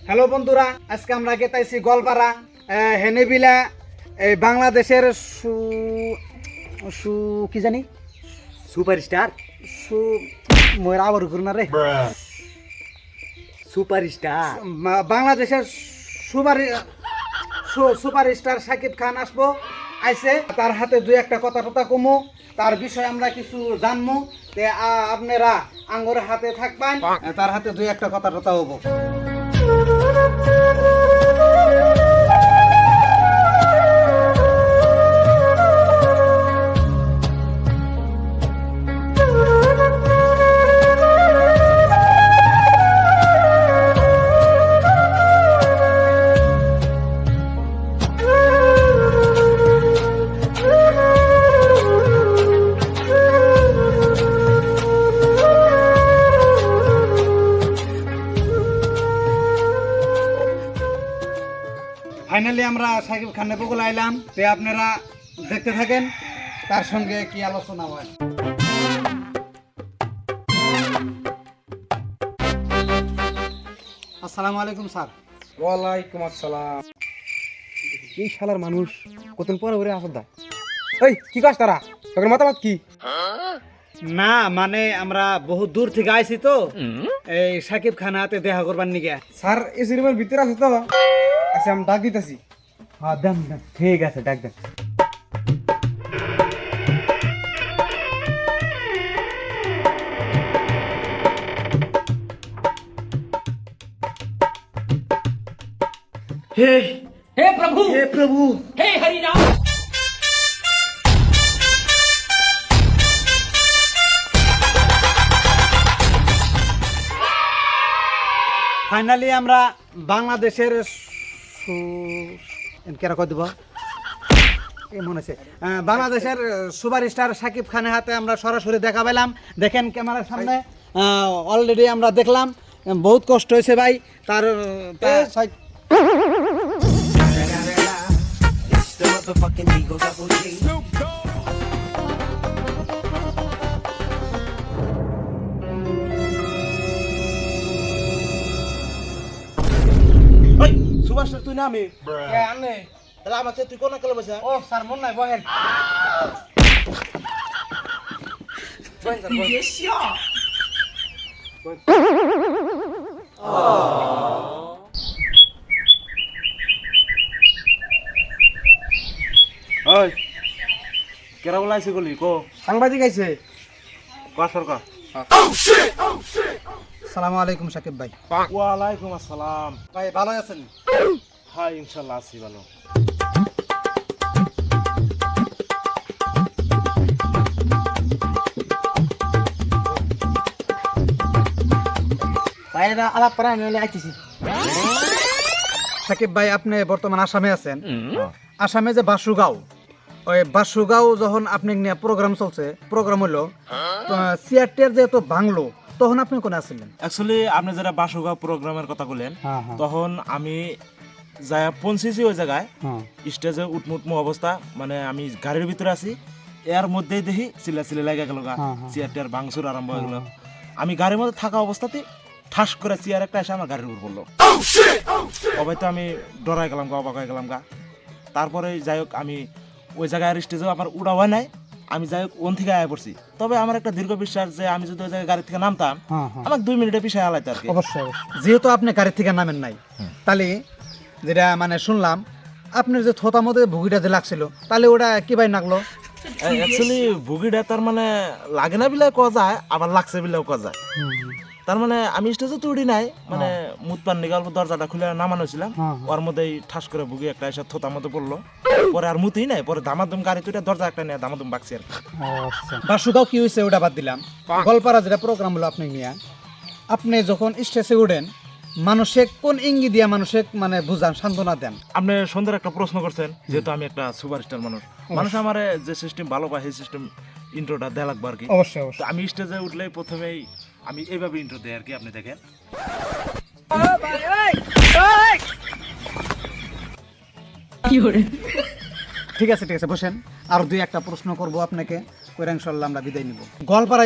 Hello বন্ধুরা, আজকে আমরা গেতাইছি গোয়ালপাড়া হেনেবিলা এই বাংলাদেশের কি জানি সুপারস্টার মোর আবার ঘুরনা রে সুপারস্টার বাংলাদেশের সুপারস্টার শাকিব খান আসবো আইসে, তার হাতে দুই একটা কথা টথা কমু, তার বিষয়ে আমরা কিছু জানবো। আপনারা আঙ্গুর হাতে থাকবেন, তার হাতে দুই একটা কথা টথা হবো। ফাইনালি আমরা শাকিব খানের বগুলা আইলাম, তো আপনারা দেখতে থাকেন তার সঙ্গে কি আলোচনা হয়। আসসালামু আলাইকুম স্যার। ওয়ালাইকুম আসসালাম। এই শালার মানুষ কতদিন পরে ওরে আসা দেয়। এই কি কাজ তারা তোর মতামত কি? না মানে আমরা বহু দূর থেকে আইছি তো এই শাকিব খান হাতে দেখা করবার নিগে। স্যার এই সিনেমার ভিতরে আছে তো? আচ্ছা আমি ডাক দিতেছি। হ্যাঁ দেন দেন, ঠিক আছে ডাক দেন। हे हे प्रभु हे प्रभु, हे हरि राम। ফাইনালি আমরা বাংলাদেশের কেরা কই দিব এই মনে আছে বাংলাদেশের সুপারস্টার শাকিব খানের হাতে আমরা সরাসরি দেখা পেলাম। দেখেন ক্যামেরার সামনে অলরেডি আমরা দেখলাম, বহুত কষ্ট হয়েছে ভাই তার। সুপারস্টার তুই না আমি আনে তাহলে আমাকে তুই কোন কালে বসে ও স্যার মন নাই বহেন। ওই কেরা বলাইছে গলি কো সাংবাদিক আইছে। কা সরকার। আসসালামু আলাইকুম শাকিব ভাই। ওয়ালাইকুম আসসালাম। ভাই ভালো আছেন? হ্যাঁ ইনশাআল্লাহ আছি ভালো। বাইরে আলাপ করা আমি আইতেছি। শাকিব ভাই আপনি বর্তমান আসামে আছেন। আসামে যে বাসুগাঁও, ওই বাসুগাঁও যখন আপনি নিয়ে প্রোগ্রাম চলছে, প্রোগ্রাম হলো সিআরটির যেহেতু বাংলো, তখন আপনি কোনে আসছিলেন? অ্যাকচুয়ালি আপনি যারা বাসুগাঁও প্রোগ্রামের কথা বললেন, তখন আমি যাই পৌঁছেছি ওই জায়গায়, স্টেজে উঠমুটমু অবস্থা, মানে আমি গাড়ির ভিতরে আছি, এর মধ্যেই দেখি চিল্লা লাগে গেল গা, চেয়ারটার ভাঙচুর আরম্ভ হয়ে গেল। আমি গাড়ির মধ্যে থাকা অবস্থাতে ঠাস করে চেয়ার একটা এসে আমার গাড়ির উপর পড়লো। সবাই তো আমি ডরাই গেলাম গা, অবাক হয়ে গেলাম গা। তারপরে যাই হোক আমি ওই জায়গায় আর স্টেজেও আমার উড়া হয় নাই, আমি যাই হোক ওন থেকে আয়া পড়ছি। তবে আমার একটা দীর্ঘ বিশ্বাস যে আমি যদি ওই জায়গায় গাড়ি থেকে নামতাম, আমার 2 মিনিটে পিছিয়ে আলাইতো আর কি। অবশ্যই, যেহেতু আপনি গাড়ি থেকে নামেন নাই, তাহলে যেটা মানে শুনলাম আপনার যে থোতা মধ্যে ভুগিটা যে লাগছিল, তাহলে ওটা কি ভাই লাগলো? অ্যাকচুয়ালি ভুগিটা তার মানে লাগে না বিলাই কয়া যায়, আবার লাগছে বিলেও কয়া যায়। তার মানে আমি স্টেজে তো উঠি নাই, মানে মুত পান নিগাল দরজাটা খুলে নামানো ছিলাম, ওর মধ্যেই ঠাস করে ভুগি একটা এসে থোতার মধ্যে পড়লো। পরে আর মুতেই নাই, পরে দামাদম গাড়ি তুইটা দরজা একটা নিয়ে দামাদম বাকছি আর কি। বাসুগাঁও কি হয়েছে ওটা বাদ দিলাম, গোয়ালপাড়া যেটা প্রোগ্রাম হলো আপনি নিয়ে, আপনি যখন স্টেজে উঠেন মানুষে কোন ইঙ্গি দিয়া মানুষে মানে বুঝান, সান্ত্বনা দেন? আপনি সুন্দর একটা প্রশ্ন করছেন, যেহেতু আমি একটা সুপারস্টার মানুষ আমার যে সিস্টেম ভালো পায় সেই সিস্টেম ইন্ট্রোটা দেয়া লাগবে আর কি। অবশ্যই তো আমি স্টেজে উঠলেই প্রথমেই আমি এইভাবে ইন্ট্রো দেই আর কি, আপনি দেখেন। ঠিক আছে ঠিক আছে, বসেন। আর দুই একটা প্রশ্ন করব আপনাকে, কইরা ইনশাআল্লাহ আমরা বিদায় নিব। গোয়ালপাড়া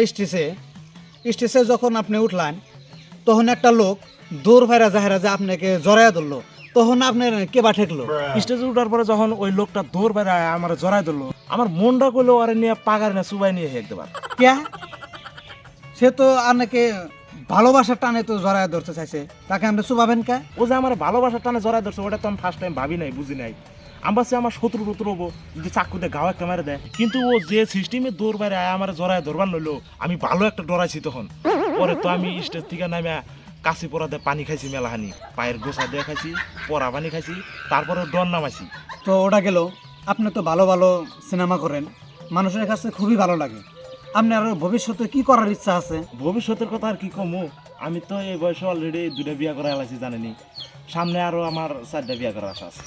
স্টেজে যখন আপনি উঠলেন, তখন একটা লোক দৌড় ফাইরা জাহেরা যে আপনাকে জড়াইয়া ধরলো, তখন আপনার কেবা ঠেকলো? স্টেজে উঠার পরে যখন ওই লোকটা দৌড় বেড়ে আমার জড়াই ধরলো, আমার মনটা করলো আরে নিয়ে পাগার না সুবাই নিয়ে একবার। কে? সে তো আপনাকে ভালোবাসার টানে তো জড়াইয়া ধরতে চাইছে, তাকে আমরা চুবাবেন কে? ও যে আমার ভালোবাসার টানে জড়াই ধরছে ওটা তো আমি ফার্স্ট টাইম ভাবি নাই, বুঝি নাই। আমার সে আমার শত্রু টত্রু হবো যদি চাকু দিয়ে গাও একটা মেরে দেয়, কিন্তু ও যে সিস্টেমে দৌড় বেড়ে আমার জড়াই ধরবার নইলো, আমি ভালো একটা ডরাইছি তখন। পরে তো আমি স্টেজ থেকে নামে কাশি পরা দিয়ে পানি খাইছি মেলাহানি, পায়ের গোসা দিয়ে খাইছি, পরা পানি খাইছি, তারপরে ডর নামাইছি। তো ওটা গেল। আপনি তো ভালো ভালো সিনেমা করেন, মানুষের কাছে খুবই ভালো লাগে। আপনি আরো ভবিষ্যতে কি করার ইচ্ছা আছে? ভবিষ্যতের কথা আর কি কমু, আমি তো এই বয়সে অলরেডি 2টা বিয়া করে আলাইছি জানেনি, সামনে আরো আমার 4টা বিয়া করার আশা আছে।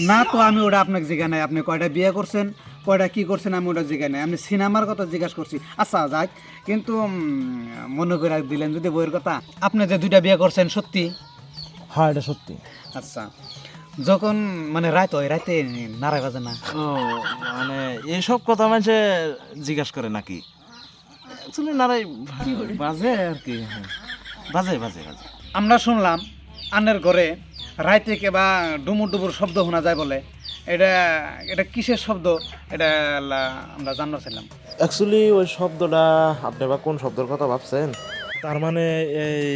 না তো আমি ওটা আপনাকে জিজ্ঞাসা নাই, আপনি কয়টা বিয়ে করছেন, কয়টা কি করছেন, আমি ওটা জিজ্ঞাসা নাই, আমি সিনেমার কথা জিজ্ঞাসা করছি। আচ্ছা যাক, কিন্তু মনে করে দিলেন যদি বইয়ের কথা, আপনি যে 2টা বিয়ে করছেন সত্যি? হ্যাঁ এটা সত্যি। আচ্ছা, যখন মানে রাত হয়, রাতে নাড়া বাজে না? ও মানে এইসব কথা মানুষে জিজ্ঞাসা করে নাকি? অ্যাকচুয়ালি নারাই বাজে আর কি, বাজে বাজে বাজে। আমরা শুনলাম আনের ঘরে রাইতে কেবা ডুমুর ডুমুর শব্দ শোনা যায় বলে, এটা এটা কিসের শব্দ? এটা আমরা জানতে চাইলাম। অ্যাকচুয়ালি ওই শব্দটা আপনি বা কোন শব্দের কথা ভাবছেন? তার মানে এই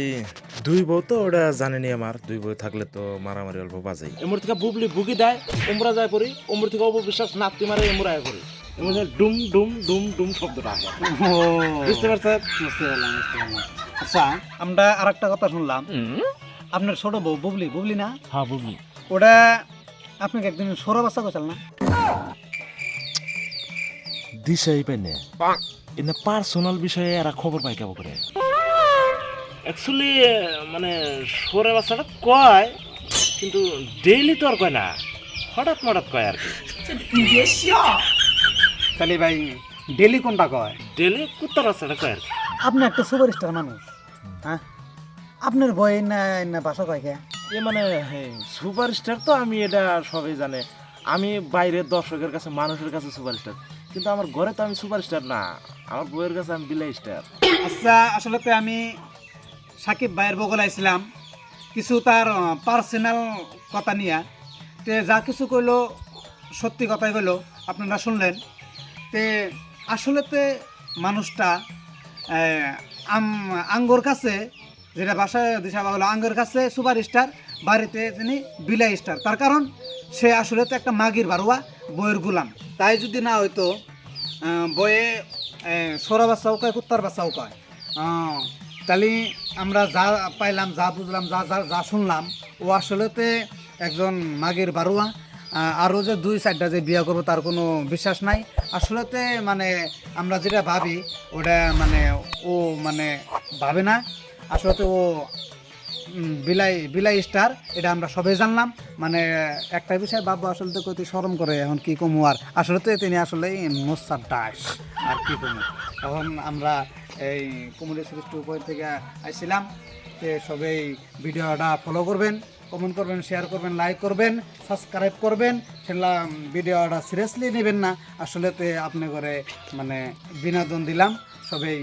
2 বউ তো ওটা জানেনি, আমার 2 বউ থাকলে তো মারামারি অল্প বাজেই। এমর থেকে বুবলি বুকি দেয়, উমরা যায় পড়ি, উমর থেকে অপবিশ্বাস নাতি মারে এমর আয় পড়ি, এমন ডুম ডুম ডুম ডুম শব্দটা আসে। বুঝতে পারছেন? বুঝতে পারলাম, বুঝতে পারলাম। আচ্ছা, আমরা আর একটা কথা শুনলাম, আপনার ছোট বউ বুবলি, বুবলি না? হ্যাঁ বুবলি। ওটা আপনাকে একদিন সৌরা বাচ্চা করছিল না? দিশাই পাইনে এনে পার্সোনাল বিষয়ে এরা খবর পাই কেমন করে? অ্যাকচুয়ালি মানে সরে বাচ্চাটা কয়, কিন্তু ডেইলি তো আর কয় না, হঠাৎ মঠাৎ কয় আর কি। তাহলে ভাই ডেলি কোনটা কয়? ডেইলি কুত্তার বাচ্চাটা কয় আর কি। আপনি একটা সুপারস্টার মানুষ, হ্যাঁ, আপনার বই না না বাসা কয় কে? এ মানে সুপারস্টার তো আমি এটা সবাই জানে, আমি বাইরের দর্শকের কাছে মানুষের কাছে সুপারস্টার, কিন্তু আমার ঘরে তো আমি সুপারস্টার না, আমার বইয়ের কাছে আমি বিলাই স্টার। আচ্ছা, আসলে তো আমি সাকিব ভাইয়ের বগল আইছিলাম কিছু তার পার্সোনাল কথা নিয়ে, তে যা কিছু কইলো সত্যি কথাই কইলো, আপনারা শুনলেন। তে আসলেতে মানুষটা আঙ্গর কাছে, যেটা বাসায় দিশা বাবলা আঙ্গর কাছে সুপারস্টার, বাড়িতে তিনি বিলাই স্টার। তার কারণ সে আসলে তো একটা মাগির বারুয়া, বইয়ের গুলাম। তাই যদি না হয়তো বইয়ে সোরা বাচ্চাও কয়, কুত্তার বাচ্চাও কয়। তাহলে আমরা যা পাইলাম, যা বুঝলাম, যা যা যা শুনলাম, ও আসলেতে একজন মাগির বারুয়া। আরও যে 2-4টা যে বিয়ে করবো তার কোনো বিশ্বাস নাই। আসলেতে মানে আমরা যেটা ভাবি ওটা মানে ও মানে ভাবে না, আসলে ও বিলাই স্টার, এটা আমরা সবাই জানলাম। মানে একটা বিষয় ভাববো আসলে তো কত শরম করে, এখন কি কমু আর, আসলে তো তিনি আসলে মোসার দাস, আর কি কমু। এখন আমরা এই কমেডি সিরিজ 2 থেকে আইছিলাম, তো সবাই ভিডিওটা ফলো করবেন, কমেন্ট করবেন, শেয়ার করবেন, লাইক করবেন, সাবস্ক্রাইব করবেন। সেটা ভিডিওটা সিরিয়াসলি নেবেন না, আসলে তো আপনি করে মানে বিনোদন দিলাম। সবাই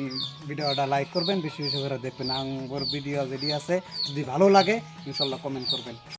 ভিডিওটা লাইক করবেন, বেশি বেশি করে দেখবেন। আমার ভিডিও যদি আছে, যদি ভালো লাগে ইনশাল্লাহ কমেন্ট করবেন।